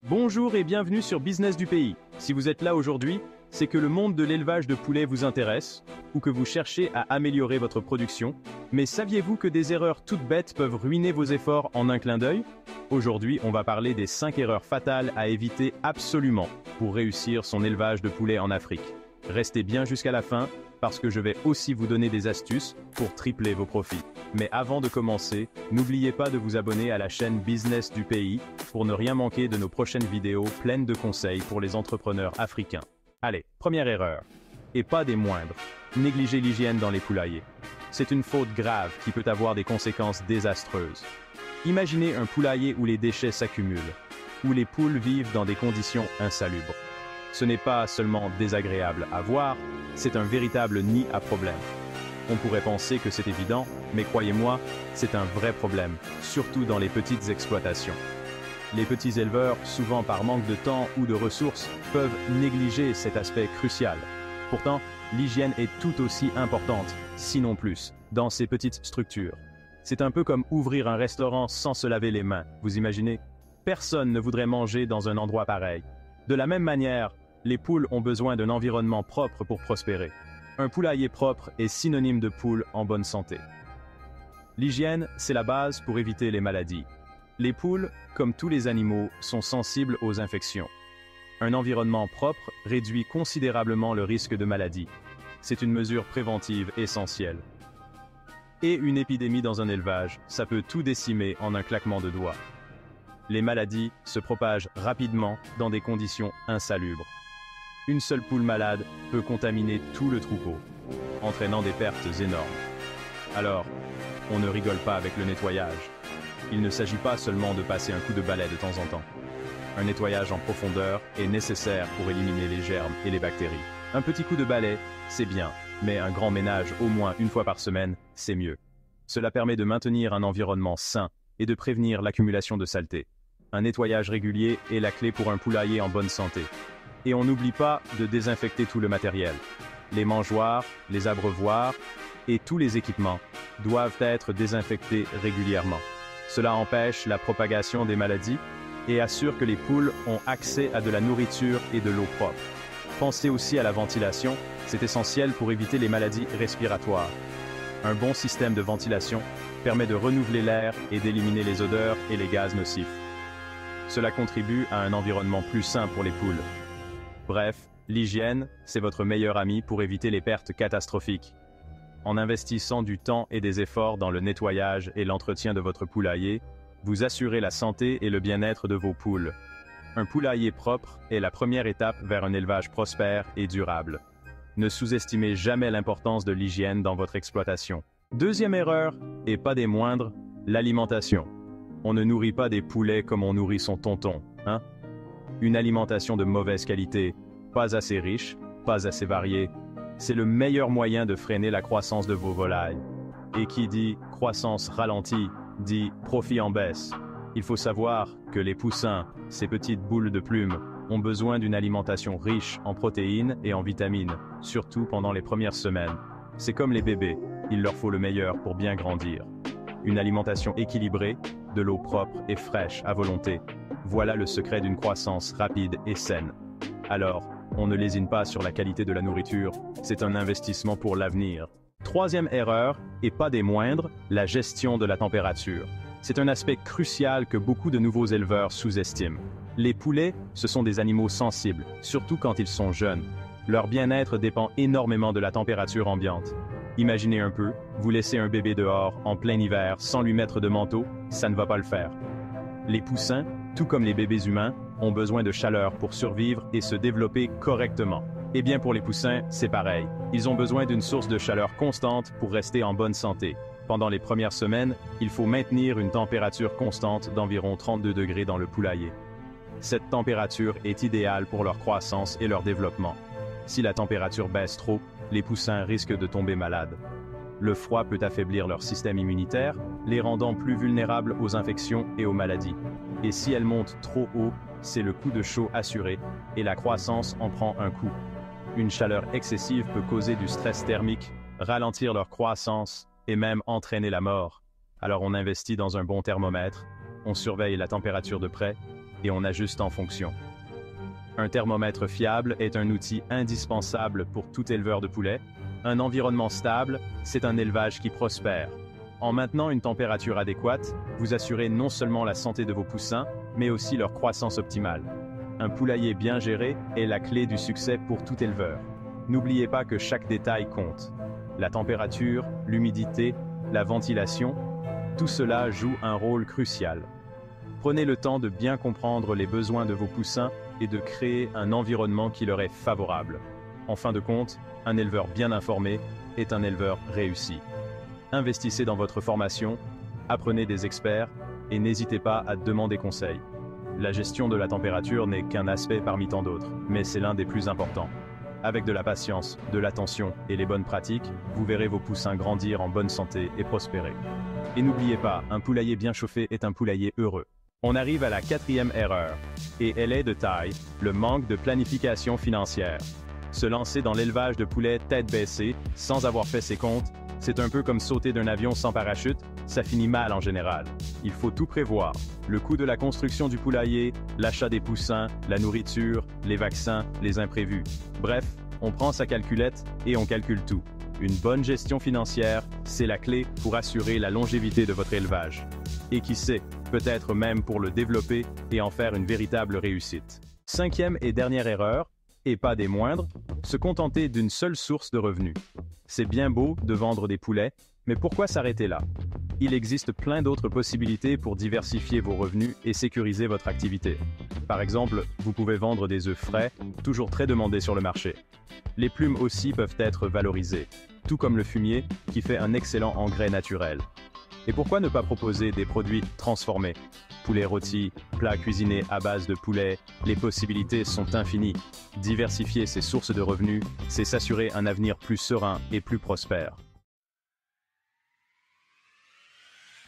Bonjour et bienvenue sur Business du pays. Si vous êtes là aujourd'hui, c'est que le monde de l'élevage de poulets vous intéresse ou que vous cherchez à améliorer votre production. Mais saviez-vous que des erreurs toutes bêtes peuvent ruiner vos efforts en un clin d'œil? Aujourd'hui, on va parler des 5 erreurs fatales à éviter absolument pour réussir son élevage de poulets en Afrique. Restez bien jusqu'à la fin parce que je vais aussi vous donner des astuces pour tripler vos profits. Mais avant de commencer, n'oubliez pas de vous abonner à la chaîne Business du pays pour ne rien manquer de nos prochaines vidéos pleines de conseils pour les entrepreneurs africains. Allez, première erreur, et pas des moindres, négliger l'hygiène dans les poulaillers. C'est une faute grave qui peut avoir des conséquences désastreuses. Imaginez un poulailler où les déchets s'accumulent, où les poules vivent dans des conditions insalubres. Ce n'est pas seulement désagréable à voir, c'est un véritable nid à problème. On pourrait penser que c'est évident, mais croyez-moi, c'est un vrai problème, surtout dans les petites exploitations. Les petits éleveurs, souvent par manque de temps ou de ressources, peuvent négliger cet aspect crucial. Pourtant, l'hygiène est tout aussi importante, sinon plus, dans ces petites structures. C'est un peu comme ouvrir un restaurant sans se laver les mains, vous imaginez? Personne ne voudrait manger dans un endroit pareil. De la même manière, les poules ont besoin d'un environnement propre pour prospérer. Un poulailler propre est synonyme de poules en bonne santé. L'hygiène, c'est la base pour éviter les maladies. Les poules, comme tous les animaux, sont sensibles aux infections. Un environnement propre réduit considérablement le risque de maladie. C'est une mesure préventive essentielle. Et une épidémie dans un élevage, ça peut tout décimer en un claquement de doigts. Les maladies se propagent rapidement dans des conditions insalubres. Une seule poule malade peut contaminer tout le troupeau, entraînant des pertes énormes. Alors, on ne rigole pas avec le nettoyage. Il ne s'agit pas seulement de passer un coup de balai de temps en temps. Un nettoyage en profondeur est nécessaire pour éliminer les germes et les bactéries. Un petit coup de balai, c'est bien, mais un grand ménage au moins une fois par semaine, c'est mieux. Cela permet de maintenir un environnement sain et de prévenir l'accumulation de saleté. Un nettoyage régulier est la clé pour un poulailler en bonne santé. Et on n'oublie pas de désinfecter tout le matériel. Les mangeoires, les abreuvoirs et tous les équipements doivent être désinfectés régulièrement. Cela empêche la propagation des maladies et assure que les poules ont accès à de la nourriture et de l'eau propre. Pensez aussi à la ventilation, c'est essentiel pour éviter les maladies respiratoires. Un bon système de ventilation permet de renouveler l'air et d'éliminer les odeurs et les gaz nocifs. Cela contribue à un environnement plus sain pour les poules. Bref, l'hygiène, c'est votre meilleur ami pour éviter les pertes catastrophiques. En investissant du temps et des efforts dans le nettoyage et l'entretien de votre poulailler, vous assurez la santé et le bien-être de vos poules. Un poulailler propre est la première étape vers un élevage prospère et durable. Ne sous-estimez jamais l'importance de l'hygiène dans votre exploitation. Deuxième erreur, et pas des moindres, l'alimentation. On ne nourrit pas des poulets comme on nourrit son tonton, hein? Une alimentation de mauvaise qualité, pas assez riche, pas assez variée, c'est le meilleur moyen de freiner la croissance de vos volailles. Et qui dit croissance ralentie, dit profit en baisse. Il faut savoir que les poussins, ces petites boules de plumes, ont besoin d'une alimentation riche en protéines et en vitamines, surtout pendant les premières semaines. C'est comme les bébés, il leur faut le meilleur pour bien grandir. Une alimentation équilibrée, de l'eau propre et fraîche à volonté. Voilà le secret d'une croissance rapide et saine. Alors, on ne lésine pas sur la qualité de la nourriture, c'est un investissement pour l'avenir. Troisième erreur, et pas des moindres, la gestion de la température. C'est un aspect crucial que beaucoup de nouveaux éleveurs sous-estiment. Les poulets, ce sont des animaux sensibles, surtout quand ils sont jeunes. Leur bien-être dépend énormément de la température ambiante. Imaginez un peu, vous laissez un bébé dehors, en plein hiver, sans lui mettre de manteau, ça ne va pas le faire. Les poussins, tout comme les bébés humains, ont besoin de chaleur pour survivre et se développer correctement. Et bien pour les poussins, c'est pareil. Ils ont besoin d'une source de chaleur constante pour rester en bonne santé. Pendant les premières semaines, il faut maintenir une température constante d'environ 32 degrés dans le poulailler. Cette température est idéale pour leur croissance et leur développement. Si la température baisse trop, les poussins risquent de tomber malades. Le froid peut affaiblir leur système immunitaire, les rendant plus vulnérables aux infections et aux maladies. Et si elles montent trop haut, c'est le coup de chaud assuré, et la croissance en prend un coup. Une chaleur excessive peut causer du stress thermique, ralentir leur croissance et même entraîner la mort. Alors on investit dans un bon thermomètre, on surveille la température de près, et on ajuste en fonction. Un thermomètre fiable est un outil indispensable pour tout éleveur de poulets. Un environnement stable, c'est un élevage qui prospère. En maintenant une température adéquate, vous assurez non seulement la santé de vos poussins, mais aussi leur croissance optimale. Un poulailler bien géré est la clé du succès pour tout éleveur. N'oubliez pas que chaque détail compte. La température, l'humidité, la ventilation, tout cela joue un rôle crucial. Prenez le temps de bien comprendre les besoins de vos poussins et de créer un environnement qui leur est favorable. En fin de compte, un éleveur bien informé est un éleveur réussi. Investissez dans votre formation, apprenez des experts et n'hésitez pas à demander conseil. La gestion de la température n'est qu'un aspect parmi tant d'autres, mais c'est l'un des plus importants. Avec de la patience, de l'attention et les bonnes pratiques, vous verrez vos poussins grandir en bonne santé et prospérer. Et n'oubliez pas, un poulailler bien chauffé est un poulailler heureux. On arrive à la 4e erreur, et elle est de taille, le manque de planification financière. Se lancer dans l'élevage de poulets tête baissée, sans avoir fait ses comptes, c'est un peu comme sauter d'un avion sans parachute, ça finit mal en général. Il faut tout prévoir, le coût de la construction du poulailler, l'achat des poussins, la nourriture, les vaccins, les imprévus. Bref, on prend sa calculette et on calcule tout. Une bonne gestion financière, c'est la clé pour assurer la longévité de votre élevage. Et qui sait, peut-être même pour le développer et en faire une véritable réussite. 5e et dernière erreur, et pas des moindres, se contenter d'une seule source de revenus. C'est bien beau de vendre des poulets, mais pourquoi s'arrêter là? Il existe plein d'autres possibilités pour diversifier vos revenus et sécuriser votre activité. Par exemple, vous pouvez vendre des œufs frais, toujours très demandés sur le marché. Les plumes aussi peuvent être valorisées, tout comme le fumier, qui fait un excellent engrais naturel. Et pourquoi ne pas proposer des produits transformés? Poulet rôti, plats cuisinés à base de poulet, les possibilités sont infinies. Diversifier ses sources de revenus, c'est s'assurer un avenir plus serein et plus prospère.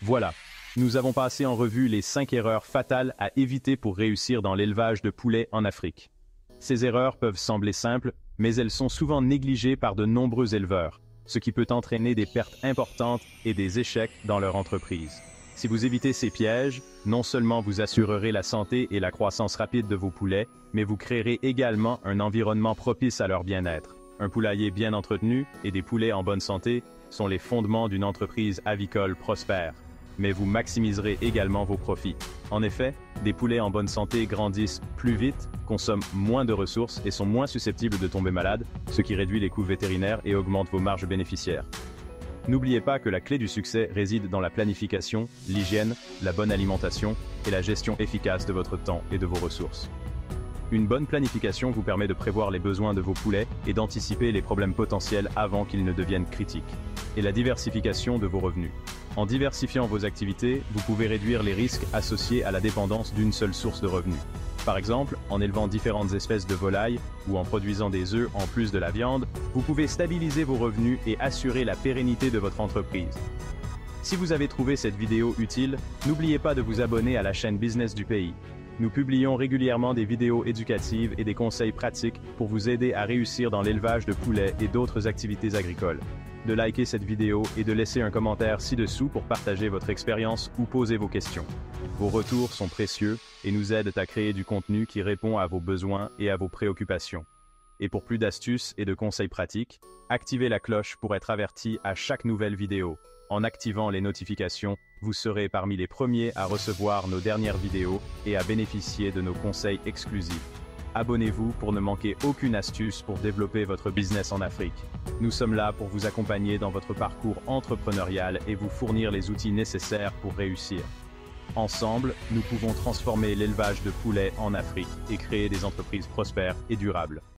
Voilà, nous avons passé en revue les 5 erreurs fatales à éviter pour réussir dans l'élevage de poulets en Afrique. Ces erreurs peuvent sembler simples, mais elles sont souvent négligées par de nombreux éleveurs, ce qui peut entraîner des pertes importantes et des échecs dans leur entreprise. Si vous évitez ces pièges, non seulement vous assurerez la santé et la croissance rapide de vos poulets, mais vous créerez également un environnement propice à leur bien-être. Un poulailler bien entretenu et des poulets en bonne santé sont les fondements d'une entreprise avicole prospère. Mais vous maximiserez également vos profits. En effet, des poulets en bonne santé grandissent plus vite, consomment moins de ressources et sont moins susceptibles de tomber malades, ce qui réduit les coûts vétérinaires et augmente vos marges bénéficiaires. N'oubliez pas que la clé du succès réside dans la planification, l'hygiène, la bonne alimentation et la gestion efficace de votre temps et de vos ressources. Une bonne planification vous permet de prévoir les besoins de vos poulets et d'anticiper les problèmes potentiels avant qu'ils ne deviennent critiques. Et la diversification de vos revenus. En diversifiant vos activités, vous pouvez réduire les risques associés à la dépendance d'une seule source de revenus. Par exemple, en élevant différentes espèces de volailles ou en produisant des œufs en plus de la viande, vous pouvez stabiliser vos revenus et assurer la pérennité de votre entreprise. Si vous avez trouvé cette vidéo utile, n'oubliez pas de vous abonner à la chaîne Business du Pays. Nous publions régulièrement des vidéos éducatives et des conseils pratiques pour vous aider à réussir dans l'élevage de poulets et d'autres activités agricoles. De liker cette vidéo et de laisser un commentaire ci-dessous pour partager votre expérience ou poser vos questions. Vos retours sont précieux et nous aident à créer du contenu qui répond à vos besoins et à vos préoccupations. Et pour plus d'astuces et de conseils pratiques, activez la cloche pour être averti à chaque nouvelle vidéo. En activant les notifications, vous serez parmi les premiers à recevoir nos dernières vidéos et à bénéficier de nos conseils exclusifs. Abonnez-vous pour ne manquer aucune astuce pour développer votre business en Afrique. Nous sommes là pour vous accompagner dans votre parcours entrepreneurial et vous fournir les outils nécessaires pour réussir. Ensemble, nous pouvons transformer l'élevage de poulets en Afrique et créer des entreprises prospères et durables.